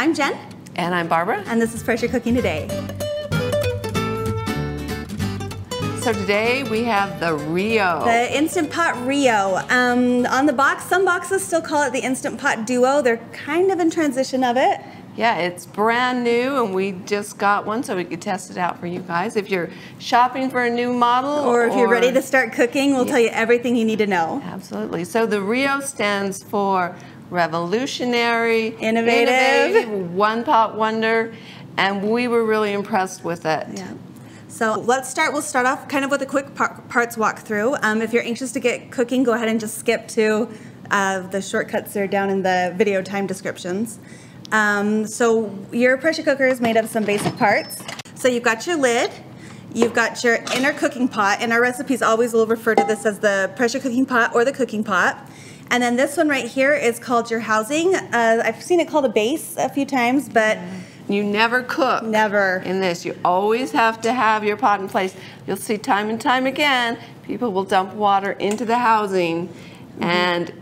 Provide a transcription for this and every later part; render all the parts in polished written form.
I'm Jen. And I'm Barbara. And this is Pressure Cooking Today. So today we have the Rio. The Instant Pot Rio. On the box, some boxes still call it the Instant Pot Duo. They're kind of in transition of it. Yeah, it's brand new and we just got one so we could test it out for you guys. If you're shopping for a new model or if you're ready to start cooking, we'll tell you everything you need to know. Absolutely. So the Rio stands for Revolutionary, Innovative, One Pot Wonder, and we were really impressed with it. Yeah. So we'll start off kind of with a quick parts walkthrough. If you're anxious to get cooking, go ahead and just skip to the shortcuts that are down in the video time descriptions. So your pressure cooker is made of some basic parts. So you've got your lid, you've got your inner cooking pot, and our recipes always will refer to this as the pressure cooking pot or the cooking pot. And then this one right here is called your housing. I've seen it called a base a few times, but you never cook in this. You always have to have your pot in place. You'll see time and time again, people will dump water into the housing and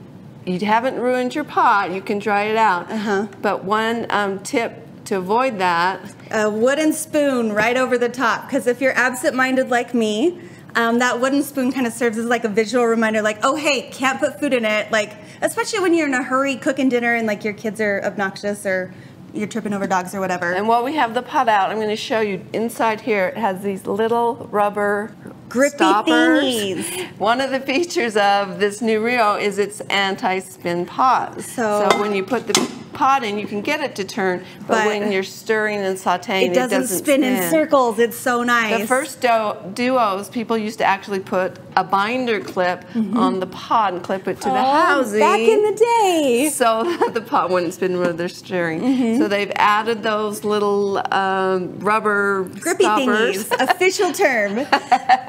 you haven't ruined your pot, you can dry it out. But one tip to avoid that. A wooden spoon right over the top, because if you're absent-minded like me, that wooden spoon kind of serves as like a visual reminder, like, oh hey, can't put food in it, like, especially when you're in a hurry cooking dinner and like your kids are obnoxious or you're tripping over dogs or whatever. And while we have the pot out, I'm going to show you inside here, it has these little rubber grippy stoppers. Thingies. One of the features of this new Rio is its anti-spin pot. So when you put the pot in, you can get it to turn, but when you're stirring and sauteing, it doesn't spin in circles. It's so nice. The first duos, people used to actually put a binder clip on the pot and clip it to the housing. Back in the day. So that the pot wouldn't spin when they're stirring. So they've added those little rubber grippy stoppers. Thingies, official term.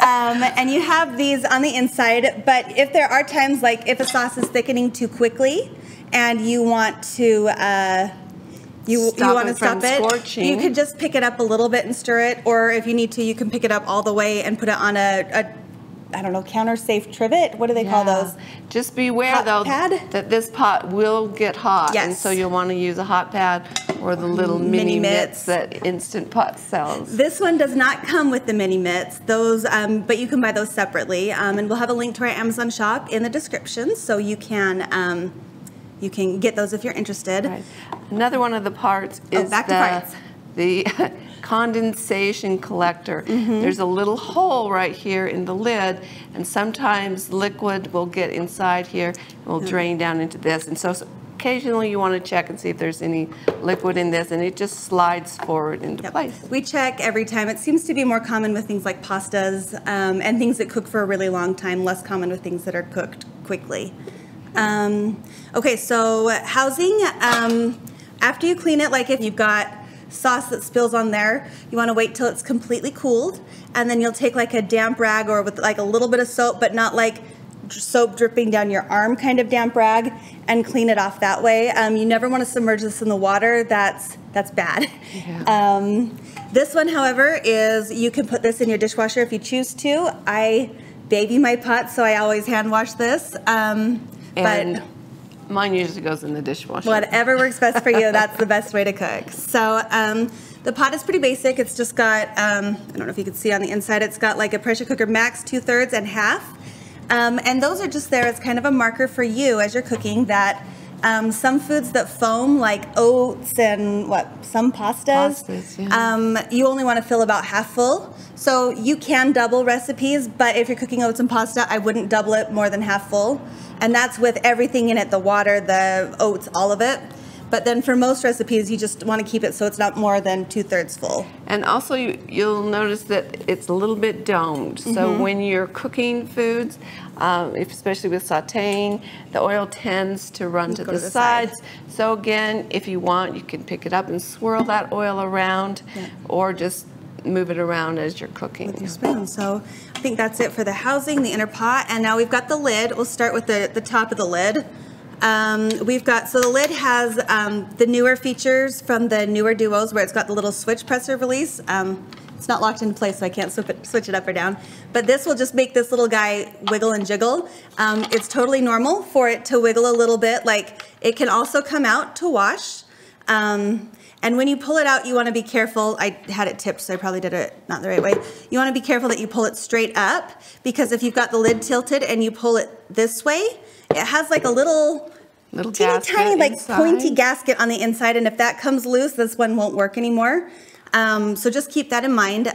And you have these on the inside, but if there are times like if a sauce is thickening too quickly and you want to stop it, you can just pick it up a little bit and stir it, or if you need to, you can pick it up all the way and put it on a I don't know, counter-safe trivet? What do they call those? Just beware though that this pot will get hot, and so you'll want to use a hot pad or the little mini mitts that Instant Pot sells. This one does not come with the mini mitts, those, but you can buy those separately, and we'll have a link to our Amazon shop in the description, so you can get those if you're interested. Right. Another one of the parts is the condensation collector. There's a little hole right here in the lid, and sometimes liquid will get inside here and will drain down into this, and so occasionally you want to check and see if there's any liquid in this, and it just slides forward into place. We check every time. It seems to be more common with things like pastas and things that cook for a really long time, less common with things that are cooked quickly. Okay, so housing, after you clean it, like if you've got sauce that spills on there, you want to wait till it's completely cooled, and then you'll take like a damp rag or with like a little bit of soap, but not like soap dripping down your arm kind of damp rag, and clean it off that way. You never want to submerge this in the water. That's bad. This one, however, is you can put this in your dishwasher if you choose to. I baby my pot, so I always hand wash this. But mine usually goes in the dishwasher. Whatever works best for you, that's the best way to cook. So the pot is pretty basic. It's just got, I don't know if you can see on the inside, it's got like a pressure cooker max, 2/3 and half. And those are just there as kind of a marker for you as you're cooking that some foods that foam, like oats and some pastas, you only want to fill about half full. So you can double recipes, but if you're cooking oats and pasta, I wouldn't double it more than half full. And that's with everything in it, the water, the oats, all of it. But then for most recipes, you just want to keep it so it's not more than 2/3 full. And also you'll notice that it's a little bit domed. So when you're cooking foods, especially with sauteing, the oil tends to run to the sides. So again, if you want, you can pick it up and swirl that oil around, or just move it around as you're cooking. With your spoon. So I think that's it for the housing, the inner pot, and now we've got the lid. We'll start with the top of the lid. So the lid has the newer features from the newer duos, where it's got the little switch presser release. It's not locked into place, so I can't switch it up or down. But this will just make this little guy wiggle and jiggle. It's totally normal for it to wiggle a little bit. Like, it can also come out to wash. And when you pull it out, you want to be careful. I had it tipped, so I probably did it not the right way. You want to be careful that you pull it straight up, because if you've got the lid tilted and you pull it this way, it has like a little teeny tiny like pointy gasket on the inside, and if that comes loose, this one won't work anymore. So just keep that in mind.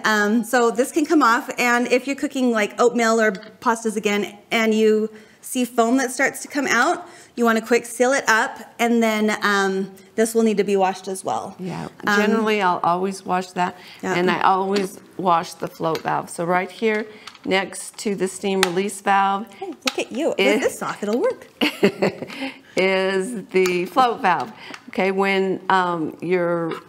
So this can come off, and if you're cooking like oatmeal or pastas again, and you see foam that starts to come out, you want to quick seal it up, and then this will need to be washed as well. Yeah, generally I'll always wash that, and I always wash the float valve. So right here next to the steam release valve. Hey, look at you. With this off, it'll work. Is the float valve. Okay, when your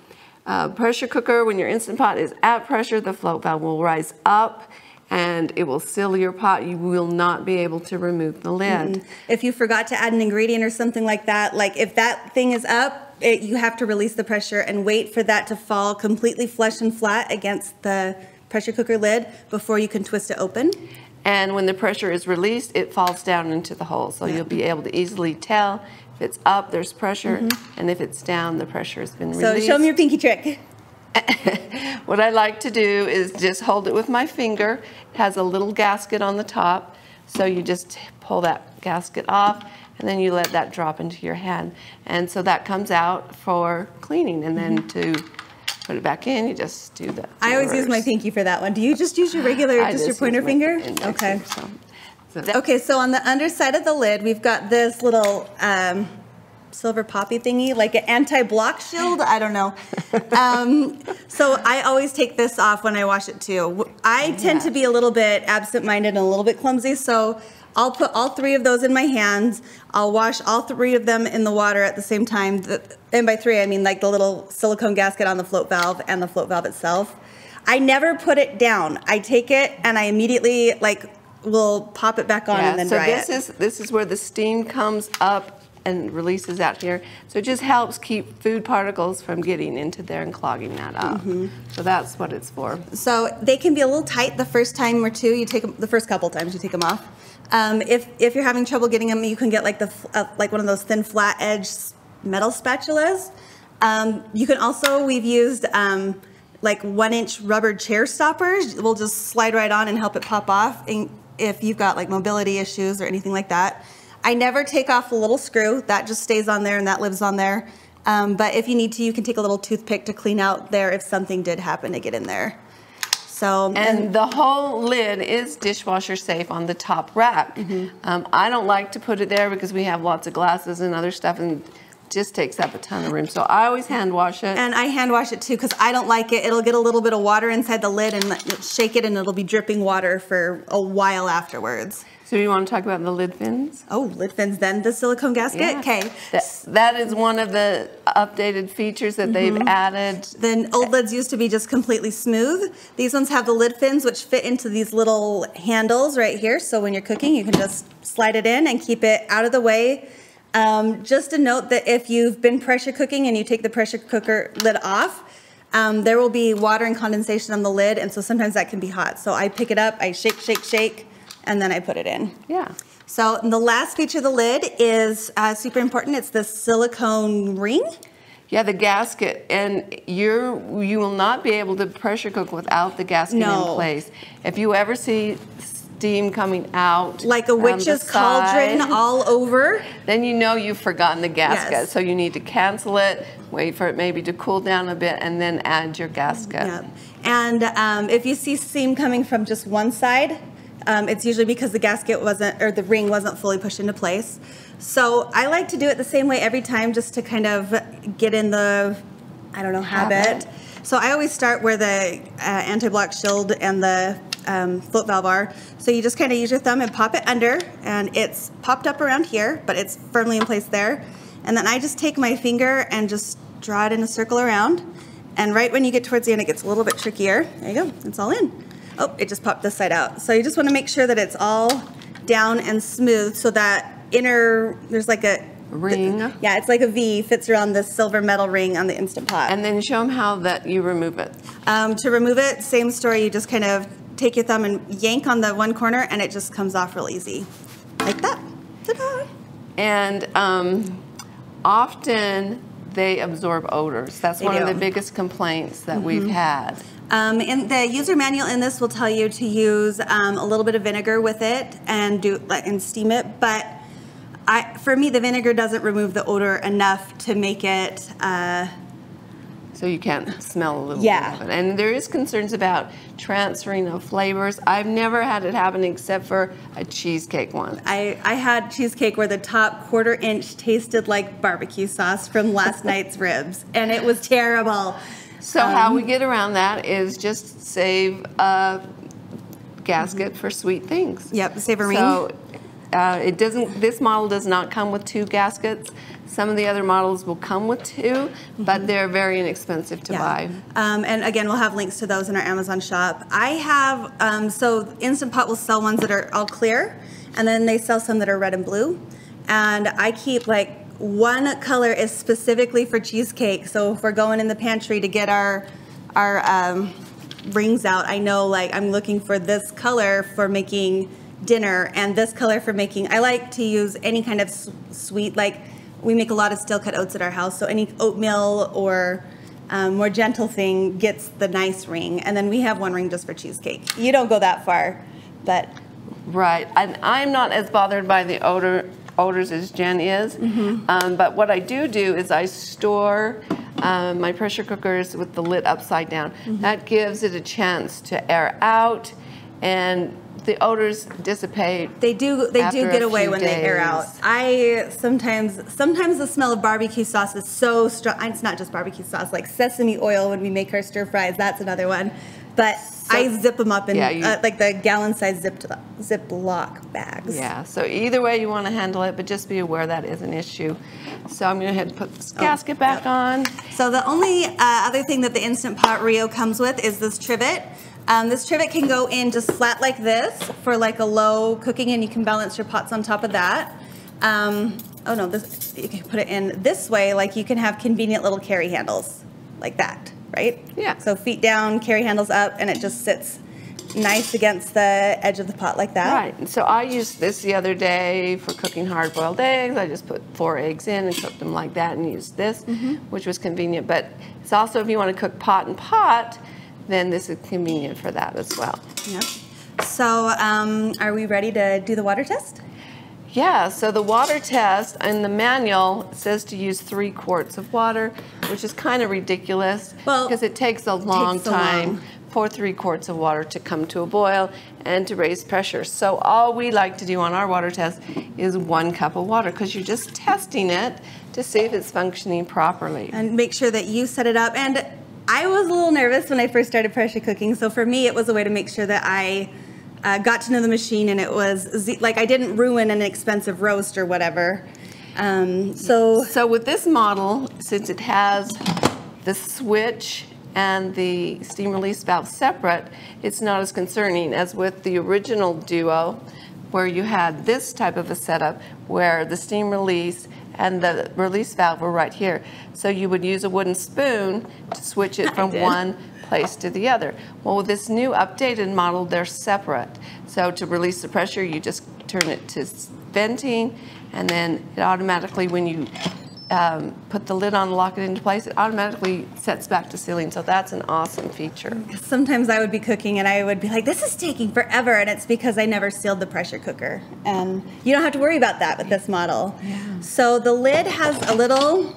pressure cooker, when your Instant Pot is at pressure, the float valve will rise up and it will seal your pot. You will not be able to remove the lid. If you forgot to add an ingredient or something like that, like if that thing is up, you have to release the pressure and wait for that to fall completely flush and flat against the pressure cooker lid before you can twist it open. And when the pressure is released, it falls down into the hole. So you'll be able to easily tell if it's up, there's pressure, and if it's down, the pressure has been released. So show me your pinky trick. What I like to do is just hold it with my finger. It has a little gasket on the top, so you just pull that gasket off, and then you let that drop into your hand. And so that comes out for cleaning, and then to put it back in, you just do that. I always use my pinky for that one. Do you just use your regular, just your pointer finger? Okay. Okay, so on the underside of the lid, we've got this little silver poppy thingy, like an anti-block shield. I don't know. So I always take this off when I wash it too. I tend to be a little bit absent-minded and a little bit clumsy, so I'll put all three of those in my hands. I'll wash all three of them in the water at the same time. And by three, I mean like the little silicone gasket on the float valve and the float valve itself. I never put it down. I take it and I immediately will pop it back on and then dry it. So this is where the steam comes up and releases out here. So it just helps keep food particles from getting into there and clogging that up. So that's what it's for. So they can be a little tight the first time or two. You take them, the first couple times you take them off. If you're having trouble getting them, you can get like one of those thin flat edge metal spatulas. You can also, we've used like 1-inch rubber chair stoppers. We'll just slide right on and help it pop off if you've got like mobility issues or anything like that. I never take off the little screw. That just stays on there and that lives on there. But if you need to, you can take a little toothpick to clean out there if something did happen to get in there. So, and the whole lid is dishwasher safe on the top rack. I don't like to put it there because we have lots of glasses and other stuff, and it just takes up a ton of room. So I always hand wash it. And I hand wash it too because I don't like it. It'll get a little bit of water inside the lid and shake it and it'll be dripping water for a while afterwards. So you want to talk about the lid fins? Oh, lid fins then, the silicone gasket? Okay. That is one of the updated features that they've added. The old lids used to be just completely smooth. These ones have the lid fins which fit into these little handles right here. So when you're cooking, you can just slide it in and keep it out of the way. Just a note that if you've been pressure cooking and you take the pressure cooker lid off, there will be water and condensation on the lid, and so sometimes that can be hot. So I pick it up, I shake, shake, shake, and then I put it in. Yeah. So the last feature of the lid is super important. It's the silicone ring. Yeah, the gasket, and you will not be able to pressure cook without the gasket in place. If you ever see steam coming out like a witch's cauldron all over, then you know you've forgotten the gasket. Yes. So you need to cancel it, wait for it maybe to cool down a bit, and then add your gasket. Yeah. And if you see steam coming from just one side, it's usually because the gasket wasn't, or the ring wasn't fully pushed into place. So I like to do it the same way every time just to kind of get in the, I don't know, habit. So I always start where the anti-block shield and the float valve are. So you just kind of use your thumb and pop it under, and it's popped up around here, but it's firmly in place there. And then I just take my finger and just draw it in a circle around. And right when you get towards the end, it gets a little bit trickier. There you go, it's all in. Oh, it just popped this side out. So you just want to make sure that it's all down and smooth so that there's like a ring. Yeah, it's like a V, fits around this silver metal ring on the Instant Pot. And then show them how that you remove it. To remove it, same story, you just kind of take your thumb and yank on the one corner and it just comes off real easy. Like that. Ta-da! And often they absorb odors. That's one of the biggest complaints that we've had. And the user manual in this will tell you to use a little bit of vinegar with it and steam it, but for me, the vinegar doesn't remove the odor enough to make it so you can't smell a little bit of it. And there is concerns about transferring of flavors. I've never had it happen except for a cheesecake one. I had cheesecake where the top 1/4 inch tasted like barbecue sauce from last night's ribs, and it was terrible. So how we get around that is just save a gasket for sweet things. Yep, save a ring. So this model does not come with 2 gaskets. Some of the other models will come with 2, but they're very inexpensive to buy. And again, we'll have links to those in our Amazon shop. I have, so Instant Pot will sell ones that are all clear, and then they sell some that are red and blue. And I keep like one color is specifically for cheesecake. So if we're going in the pantry to get our rings out, I know like I'm looking for this color for making dinner and this color for making, I like to use any kind of sweet, like we make a lot of steel cut oats at our house, so any oatmeal or more gentle thing gets the nice ring. And then we have one ring just for cheesecake. You don't go that far, but. Right, and I'm not as bothered by the odors as Jen is, but what I do is I store my pressure cookers with the lid upside down. That gives it a chance to air out, and the odors dissipate. They do get away when they air out. Sometimes the smell of barbecue sauce is so strong. It's not just barbecue sauce, like sesame oil when we make our stir fries. That's another one. But I zip them up in like the gallon-size Ziploc bags. Yeah. So either way you want to handle it, but just be aware that is an issue. So I'm going to go ahead and put this gasket back on. So the only other thing that the Instant Pot Rio comes with is this trivet. This trivet can go in just flat like this for like a low cooking, and you can balance your pots on top of that. Oh no, you can put it in this way, like you can have convenient little carry handles like that, right? Yeah. So feet down, carry handles up, and it just sits nice against the edge of the pot like that. Right, and so I used this the other day for cooking hard-boiled eggs. I just put 4 eggs in and cooked them like that and used this, which was convenient. But it's also, if you want to cook pot and pot, then this is convenient for that as well. Yep. So are we ready to do the water test? Yeah, so the water test in the manual says to use 3 quarts of water, which is kind of ridiculous because it takes a long time for 3 quarts of water to come to a boil and to raise pressure. So all we like to do on our water test is 1 cup of water, because you're just testing it to see if it's functioning properly. And make sure that you set it up. And I was a little nervous when I first started pressure cooking, so for me it was a way to make sure that I got to know the machine, and it was like I didn't ruin an expensive roast or whatever. So with this model, since it has the switch and the steam release valve separate, it's not as concerning as with the original Duo, where you had this type of a setup where the steam release and the release valve were right here. So you would use a wooden spoon to switch it from one place to the other. Well, with this new updated model, they're separate. So to release the pressure, you just turn it to venting, and then it automatically, when you put the lid on, lock it into place, it automatically sets back to sealing. So that's an awesome feature. Sometimes I would be cooking and I would be like, this is taking forever, and it's because I never sealed the pressure cooker. And you don't have to worry about that with this model. Yeah. So the lid has a little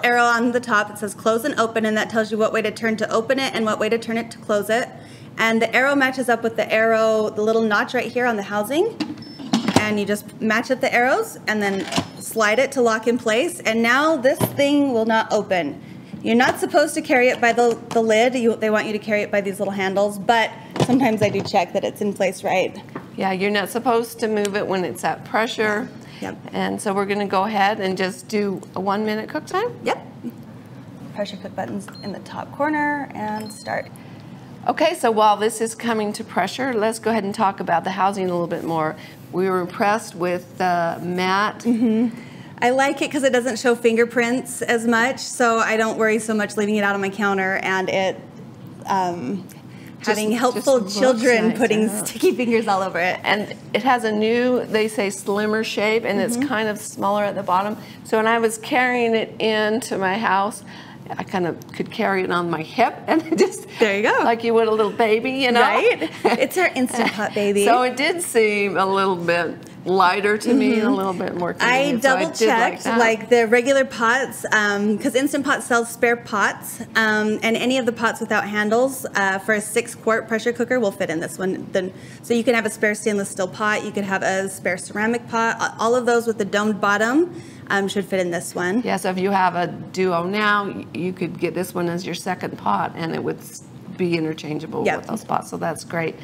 arrow on the top. It says close and open, and that tells you what way to turn to open it and what way to turn it to close it. And the arrow matches up with the arrow, the little notch right here on the housing. And you just match up the arrows and then slide it to lock in place. And now this thing will not open. You're not supposed to carry it by the lid. They want you to carry it by these little handles, but sometimes I do check that it's in place right. Yeah, you're not supposed to move it when it's at pressure. Yep. And so we're going to go ahead and just do a 1-minute cook time. Yep. Pressure cook button's in the top corner, and start. Okay, so while this is coming to pressure, let's go ahead and talk about the housing a little bit more. We were impressed with the matte. I like it because it doesn't show fingerprints as much, so I don't worry so much leaving it out on my counter, and it having helpful children nice, putting sticky fingers all over it. And it has a new, they say, slimmer shape, and it's kind of smaller at the bottom. So when I was carrying it into my house, I kind of could carry it on my hip and just, there you go, like you would a little baby, you know? Right? It's our Instant Pot baby. So it did seem a little bit lighter to me, and a little bit more convenient. I double checked, like the regular pots, because Instant Pot sells spare pots, and any of the pots without handles for a 6-quart pressure cooker will fit in this one. So you can have a spare stainless steel pot, you could have a spare ceramic pot, all of those with the domed bottom should fit in this one. Yeah, so if you have a Duo now, you could get this one as your second pot, and it would be interchangeable with those pots, so that's great.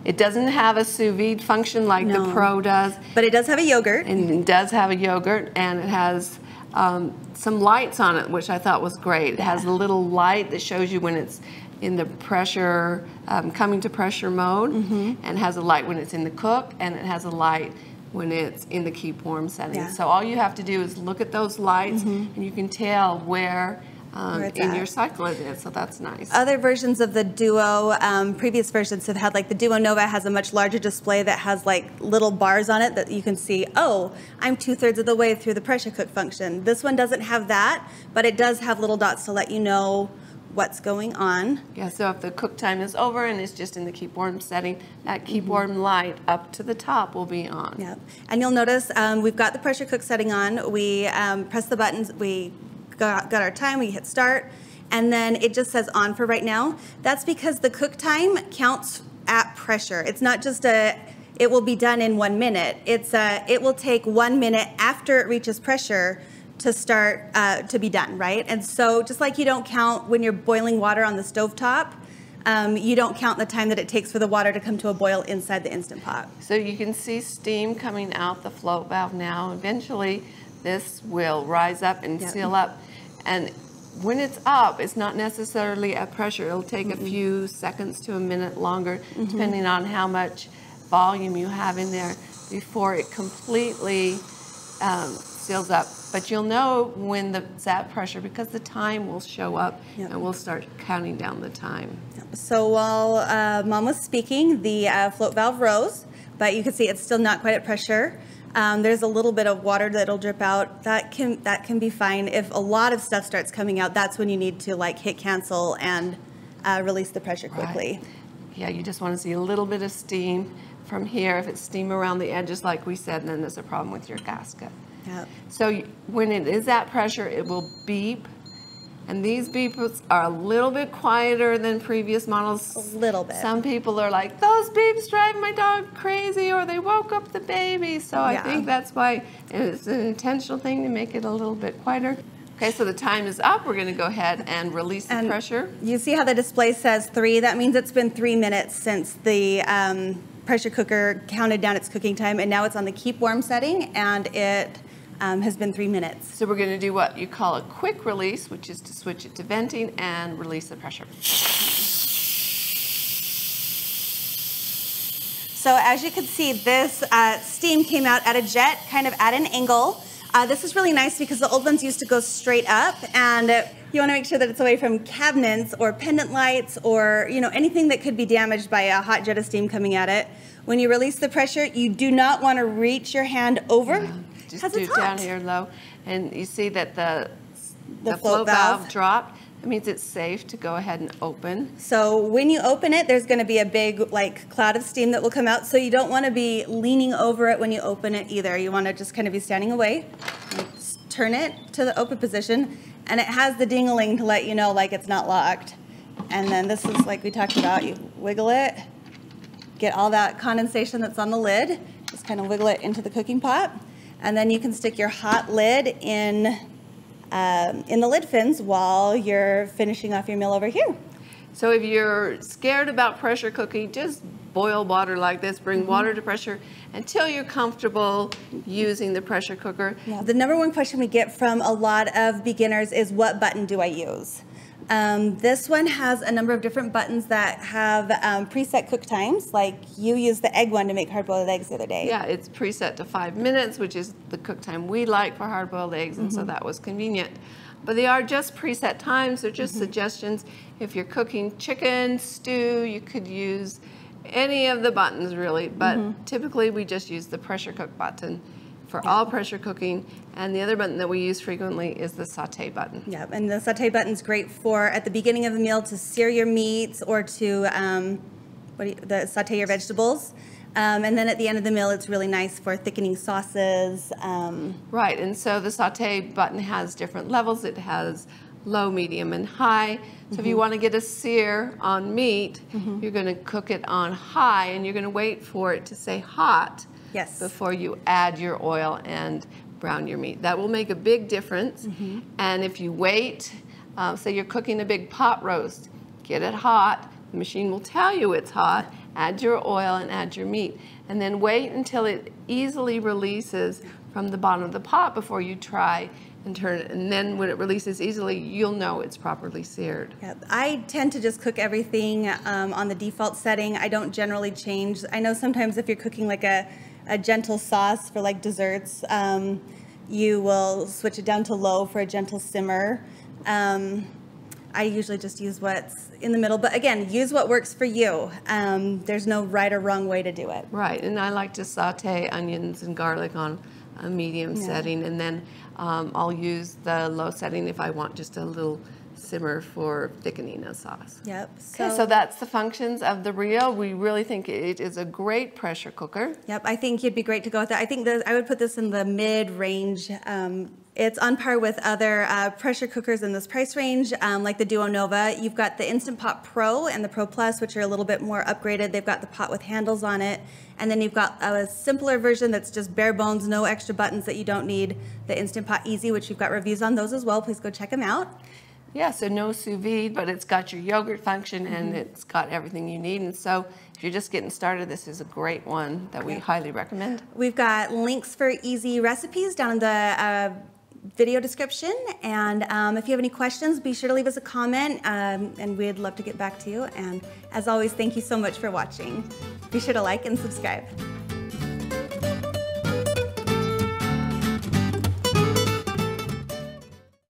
It doesn't have a sous vide function like the Pro does. But it does have a yogurt. And it does have a yogurt, and it has some lights on it, which I thought was great. It has a little light that shows you when it's in the pressure, coming to pressure mode, and has a light when it's in the cook, and it has a light when it's in the keep warm setting. Yeah. So all you have to do is look at those lights, and you can tell where in your cycle it is, so that's nice. Other versions of the Duo, previous versions have had, like the Duo Nova has a much larger display that has like little bars on it that you can see, oh, I'm 2/3 of the way through the pressure cook function. This one doesn't have that, but it does have little dots to let you know what's going on. Yeah, so if the cook time is over and it's just in the keep warm setting, that keep warm light up to the top will be on. Yeah, and you'll notice we've got the pressure cook setting on. We press the buttons, we got our time, we hit start, and then it just says on for right now. That's because the cook time counts at pressure. It's not just it will be done in 1 minute. It will take 1 minute after it reaches pressure to start to be done, right? And so just like you don't count when you're boiling water on the stovetop, you don't count the time that it takes for the water to come to a boil inside the Instant Pot. So you can see steam coming out the float valve now. Eventually this will rise up and seal up. And when it's up, it's not necessarily at pressure. It'll take a few seconds to a minute longer, depending on how much volume you have in there before it completely seals up. But you'll know when it's at pressure because the time will show up and we'll start counting down the time. So while Mom was speaking, the float valve rose, but you can see it's still not quite at pressure. There's a little bit of water that'll drip out. That can be fine. If a lot of stuff starts coming out, that's when you need to like hit cancel and release the pressure quickly. Right. Yeah, you just want to see a little bit of steam from here. If it's steam around the edges, like we said, then there's a problem with your gasket. Yep. So when it is at pressure, it will beep. And these beeps are a little bit quieter than previous models. A little bit. Some people are like, those beeps drive my dog crazy, or they woke up the baby. So I think that's why it's an intentional thing to make it a little bit quieter. Okay, so the time is up. We're going to go ahead and release the pressure. You see how the display says 3? That means it's been 3 minutes since the pressure cooker counted down its cooking time, and now it's on the keep warm setting, and it has been 3 minutes. So we're going to do what you call a quick release, which is to switch it to venting and release the pressure. So as you can see, this steam came out at a jet, kind of at an angle. This is really nice because the old ones used to go straight up, and you want to make sure that it's away from cabinets or pendant lights or anything that could be damaged by a hot jet of steam coming at it. When you release the pressure, you do not want to reach your hand over. Just do it down here low, and you see that the float valve dropped. That means it's safe to go ahead and open. So when you open it, there's going to be a big cloud of steam that will come out. So you don't want to be leaning over it when you open it either. You want to just kind of be standing away. Turn it to the open position, and it has the ding-a-ling to let you know it's not locked. And then this is like we talked about. You wiggle it, get all that condensation that's on the lid. Just kind of wiggle it into the cooking pot. And then you can stick your hot lid in the lid fins while you're finishing off your meal over here. So if you're scared about pressure cooking, just boil water like this. Bring water to pressure until you're comfortable using the pressure cooker. Yeah. The number one question we get from a lot of beginners is, what button do I use? This one has a number of different buttons that have preset cook times, like you used the egg one to make hard-boiled eggs the other day. Yeah, it's preset to 5 minutes, which is the cook time we like for hard-boiled eggs, and so that was convenient. but they are just preset times. They're just suggestions. If you're cooking chicken, stew, you could use any of the buttons really, but typically we just use the pressure cook button for all pressure cooking, and the other button that we use frequently is the saute button. Yeah, and the saute button's great for at the beginning of the meal to sear your meats or to saute your vegetables. And then at the end of the meal, it's really nice for thickening sauces. Right, and so the saute button has different levels. It has low, medium, and high. So if you want to get a sear on meat, you're going to cook it on high, and you're going to wait for it to say hot before you add your oil and brown your meat. That will make a big difference. And if you wait, say you're cooking a big pot roast, get it hot. The machine will tell you it's hot. Add your oil and add your meat. And then wait until it easily releases from the bottom of the pot before you try and turn it. And then when it releases easily, you'll know it's properly seared. Yeah, I tend to just cook everything on the default setting. I don't generally change. I know sometimes if you're cooking like a gentle sauce for like desserts, you will switch it down to low for a gentle simmer. I usually just use what's in the middle, but again, use what works for you. There's no right or wrong way to do it. Right, and I like to saute onions and garlic on a medium setting, and then I'll use the low setting if I want just a little simmer for thickening a sauce. Yep. Okay, so that's the functions of the Rio. We really think it is a great pressure cooker. Yep, I think you'd be great to go with that. I think I would put this in the mid-range. It's on par with other pressure cookers in this price range, like the Duo Nova. You've got the Instant Pot Pro and the Pro Plus, which are a little bit more upgraded. They've got the pot with handles on it. And then you've got a simpler version that's just bare bones, no extra buttons that you don't need, the Instant Pot Easy, which we've got reviews on those as well. Please go check them out. Yeah, so no sous vide, but it's got your yogurt function and it's got everything you need. And so if you're just getting started, this is a great one that we highly recommend. We've got links for easy recipes down in the video description. And if you have any questions, be sure to leave us a comment and we'd love to get back to you. And as always, thank you so much for watching. Be sure to like and subscribe.